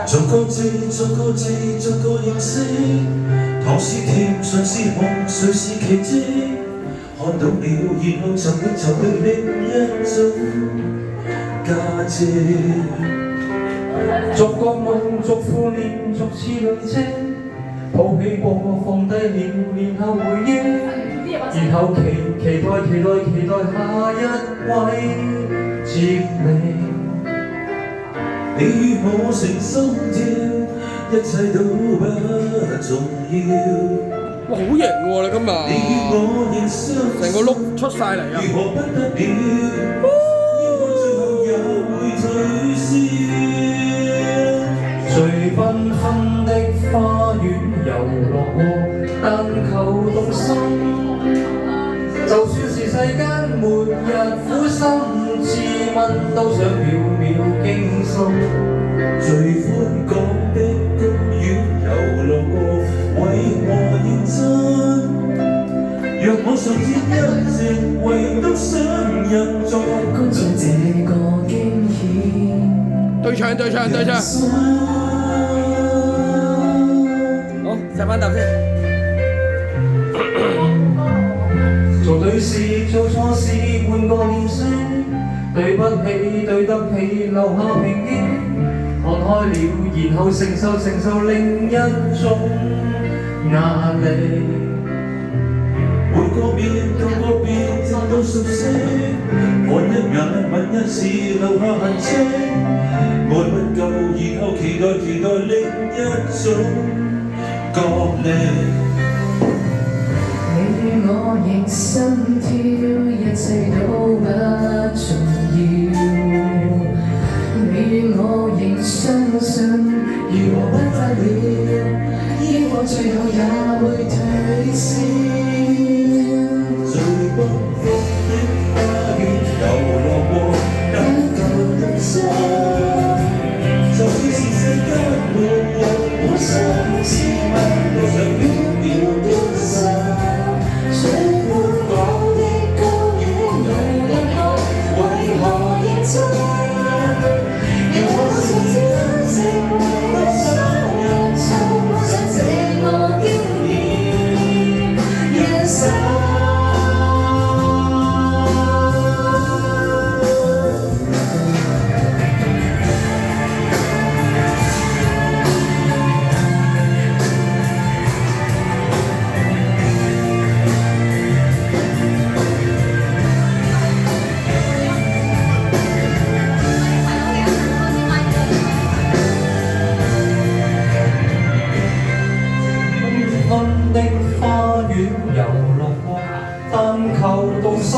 逐個字，逐個字，逐個認識，糖是甜，唇是紅，誰是奇蹟？看到了，然後就會找到另一種價值。逐個夢，逐副臉，逐次累積，抱起過，放低了，然後回憶，然後期待下一位接力。你與我成心跳，一切都不重要。哇，好型喎你今日，你與我亦相成個碌出晒嚟啊！如何不得了？應該最後也會退燒。最繽紛的花園遊樂過，但求動心。就算是世間末日苦心，自問都想秒秒驚心。最寬廣的公園遊樂過，為何認真？若我上天一直唯獨想人在觀眾這個驚險。對唱，好，食翻啖先。做對事，做錯事，換個臉色，對不起，對得起，留下平靜。看開了，然後承受另一種壓力。每個面到個面，直到熟悉，看一眼，吻一次，留下痕跡。愛不夠，然後期待另一種角力。你與我仍心跳，一切都不重要。你與我仍相信，如何不得了，抑或最後也會退燒。最繽紛的花園遊樂過，但求動心。就算是世間末日，我相信都想秒秒驚心。最寬廣的公園遊樂過，為何認真？讓我想知成為雙人從我想這個經驗人生。繽紛的花園遊樂過，但求動心。